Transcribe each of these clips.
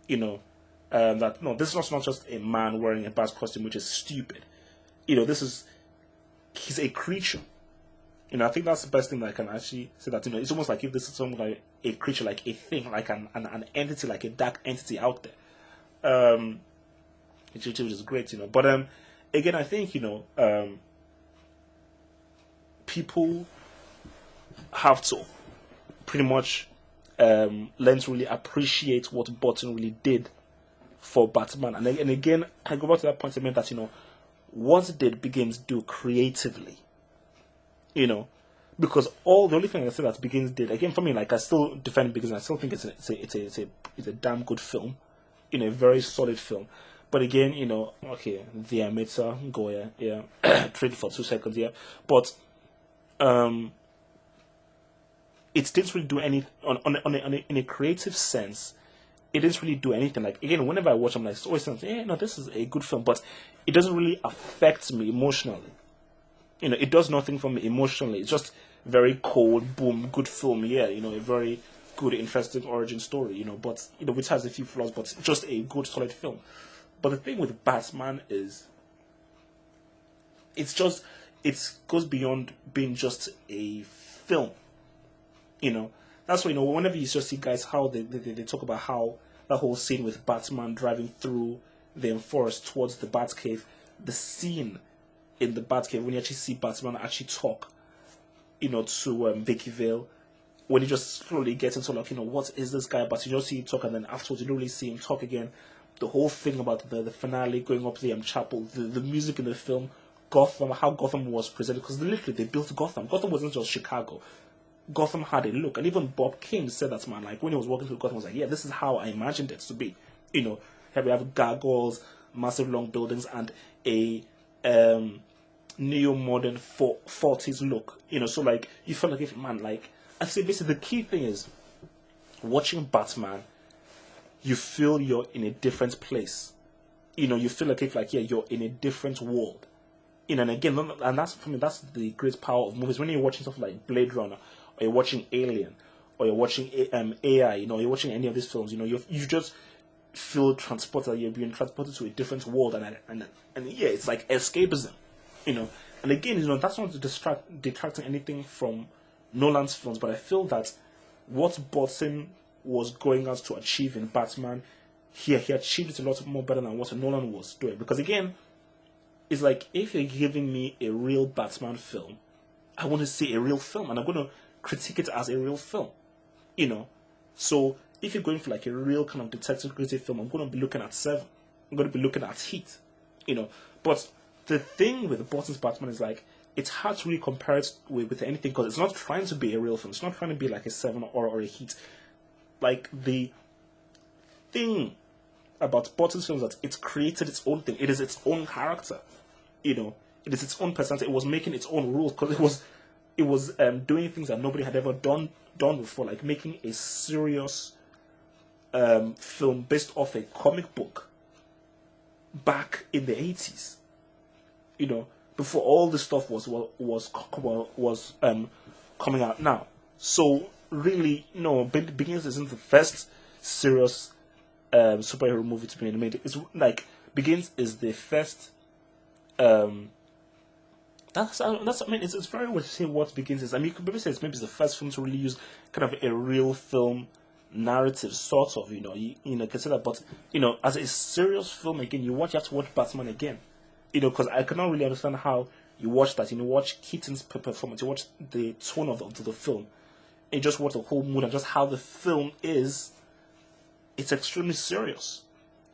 You know, that no, this is not just a man wearing a bat costume, which is stupid. This is he's a creature. I think that's the best thing that I can actually say. That it's almost like if this is something like a creature, like a thing, like an entity, like a dark entity out there, which is great. But again, I think people have to pretty much learn to really appreciate what Burton really did for Batman. And again, I go back to that point I made that what did Begins do creatively? Because the only thing I say that Begins did, again, for me, like, I still defend Begins. I still think it's a damn good film, a very solid film. But again, okay, the amateur Goya, yeah, trade for 2 seconds, yeah, but it didn't really do any in a creative sense. It didn't really do anything. Like, again, whenever I watch, I'm like, it's always saying, no, this is a good film, but it doesn't really affect me emotionally. It does nothing for me emotionally. It's just very cold, boom, good film. Yeah, a very good, interesting origin story. But which has a few flaws, but just a good, solid film. But the thing with Batman is, it goes beyond being just a film. That's why whenever you just see guys how they talk about how that whole scene with Batman driving through the forest towards the Batcave, the scene in the Batcave when you actually see Batman actually talk, to Vicky Vale, when you just slowly get into like, what is this guy about? You just see him talk, and then afterwards you don't really see him talk again. The whole thing about the finale going up the chapel, the music in the film, Gotham, how Gotham was presented, because literally they built Gotham. Gotham wasn't just Chicago. Gotham had a look, and even Bob Kane said that, man, like when he was walking through Gotham, he was like, yeah, this is how I imagined it to be. Here we have gargoyles, massive long buildings, and a neo-modern 40s look. So like you feel like, if man, like I say, basically the key thing is watching Batman, you feel you're in a different place. You feel like you're in a different world. And again, and that's for me, that's the great power of movies. When you're watching stuff like Blade Runner, or you're watching Alien, or you're watching AI, you're watching any of these films, you just feel transported. You're being transported to a different world, and yeah, it's like escapism, And again, that's not detracting anything from Nolan's films, but I feel that what Burton was going out to achieve in Batman, he achieved it a lot more better than what Nolan was doing. Because again, it's like, if you're giving me a real Batman film, I want to see a real film, and I'm going to critique it as a real film, So if you're going for like a real kind of detective creative film, I'm going to be looking at Seven. I'm going to be looking at Heat, But the thing with Burton's Batman is like, it's hard to really compare it with anything, because it's not trying to be a real film. It's not trying to be like a Seven or a Heat. Like, the thing about Burton's films is that it's created its own thing. It is its own character. It is its own personality. It was making its own rules, because it was doing things that nobody had ever done before, like making a serious film based off a comic book back in the 80s. Before all this stuff was coming out now. So really, no, Begins isn't the first serious superhero movie to be made. It's like Begins is the first. That's I mean, it's very weird to say what Begins is. I mean, you could maybe say maybe it's the first film to really use kind of a real film narrative, sort of. Consider, but as a serious film again, you have to watch Batman again. Because I cannot really understand how you watch that. Watch Keaton's performance, you watch the tone of the film, and you just watch the whole mood and just how the film is. It's extremely serious,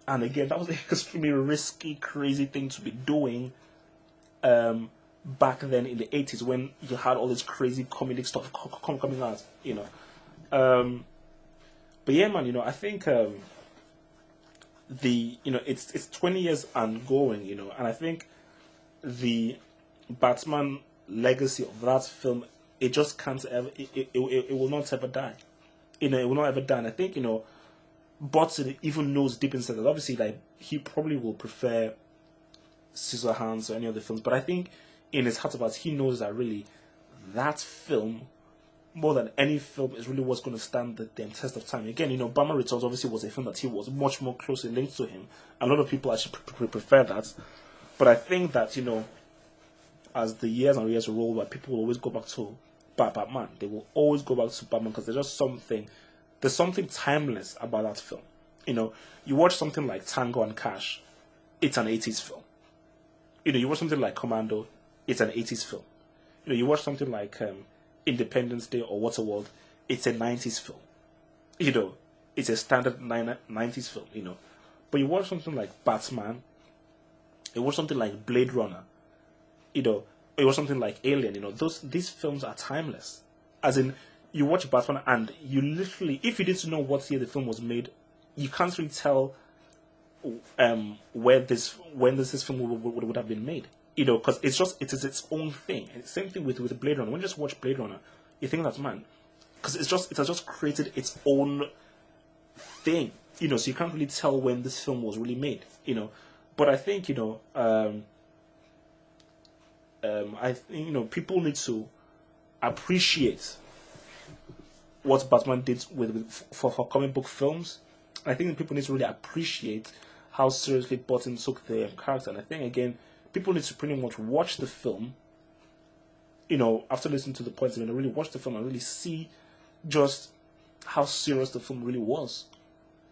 and again, that was an extremely risky, crazy thing to be doing. Back then in the 80s, when you had all this crazy comedic stuff coming out, but yeah, man, I think it's 20 years and going, and I think the Batman legacy of that film, it just can't ever, it will not ever die, it will not ever die. And I think Burton even knows deep inside that obviously, like, he probably will prefer Scissorhands or any other films, but I think in his heart of hearts he knows that really that film more than any film is really what's going to stand the test of time. Again, Batman Returns obviously was a film that he was much more closely linked to him. A lot of people actually prefer that. But I think that, as the years and years roll by, people will always go back to Batman. They will always go back to Batman because there's something timeless about that film. You watch something like Tango and Cash, it's an 80s film. You watch something like Commando, it's an 80s film. You watch something like Independence Day or Waterworld, it's a 90s film. It's a standard 90s film, But you watch something like Batman, you watch something like Blade Runner, you watch something like Alien, these films are timeless. As in, you watch Batman and you literally, if you didn't know what year the film was made, you can't really tell when this film would have been made. Because it is its own thing. And same thing with Blade Runner. When you just watch Blade Runner, you think that's man, because it has just created its own thing. So you can't really tell when this film was really made. But I think people need to appreciate what Batman did for comic book films. I think people need to really appreciate how seriously Burton took the character. And I think, again, people need to pretty much watch the film, after listening to the points, really watch the film and really see just how serious the film really was.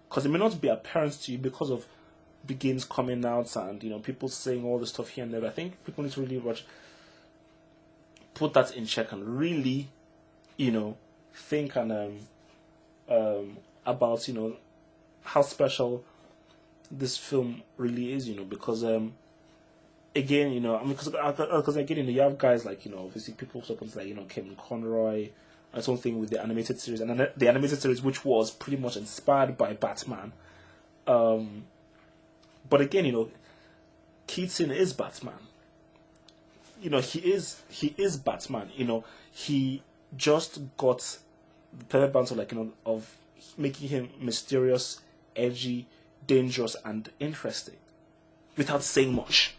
Because it may not be apparent to you because of Begins coming out and, people saying all the stuff here and there. But I think people need to really put that in check and really, think and about, how special this film really is, because again, because again, you have guys like, obviously people suppose like, Kevin Conroy and something with the animated series, and the animated series which was pretty much inspired by Batman. But again, Keaton is Batman. He is Batman. He just got the perfect balance of of making him mysterious, edgy, dangerous, and interesting, without saying much,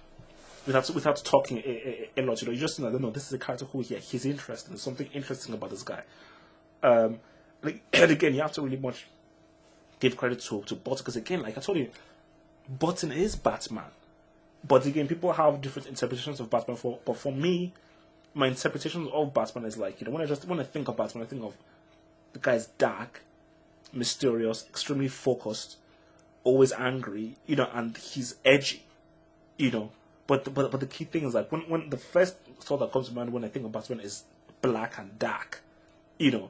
without talking a lot. You just know, this is a character who he's interesting. There's something interesting about this guy. And again, you have to really much give credit to Burton, because again, like I told you, Burton is Batman. But again, people have different interpretations of Batman. But for me, my interpretation of Batman is like, when I think of Batman, I think of the guy's dark, mysterious, extremely focused, always angry, and he's edgy, But the key thing is like when the first thought that comes to mind when I think of Batman is black and dark, Again,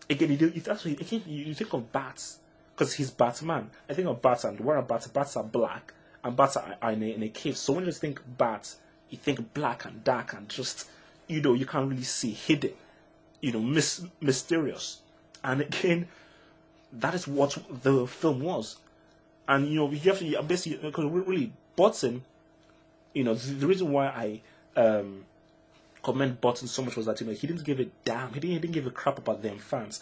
you think of bats because he's Batman. I think of bats, and where are bats? Bats are black, and bats are in a cave. So when you just think bats, you think black and dark and just you can't really see, hidden, mysterious. And again, that is what the film was. And you have to basically, because really Burton, the reason why I commend Burton so much was that he didn't give a damn, he didn't give a crap about them fans.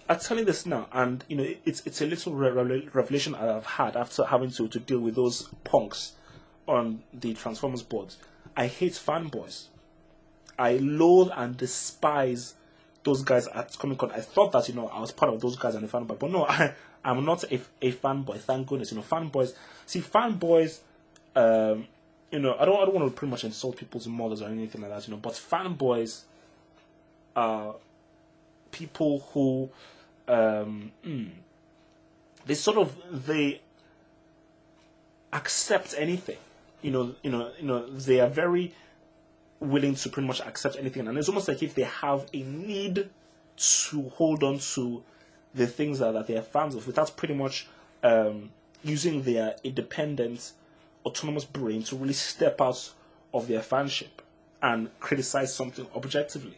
I'm telling this now, and it's a little revelation I've had after having to deal with those punks on the Transformers boards. I hate fanboys. I loathe and despise those guys at Comic Con. I thought that I was part of those guys and a fanboy, but no, I'm not a fanboy. Thank goodness. Fanboys. See, fanboys. I don't want to pretty much insult people's mothers or anything like that. But fanboys are people who they accept anything. They are very willing to pretty much accept anything, and it's almost like if they have a need to hold on to the things that they are fans of without pretty much using their independent, autonomous brain to really step out of their fanship and criticize something objectively.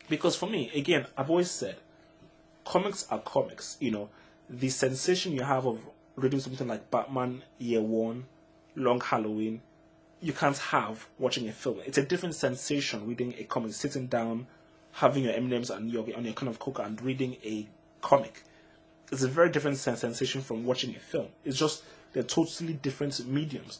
Because for me, again, I've always said, comics are comics. The sensation you have of reading something like Batman Year One, Long Halloween, you can't have watching a film. It's a different sensation reading a comic, sitting down, having your M&Ms and your kind of Coke and reading a comic. It's a very different sensation from watching a film. It's just they're totally different mediums.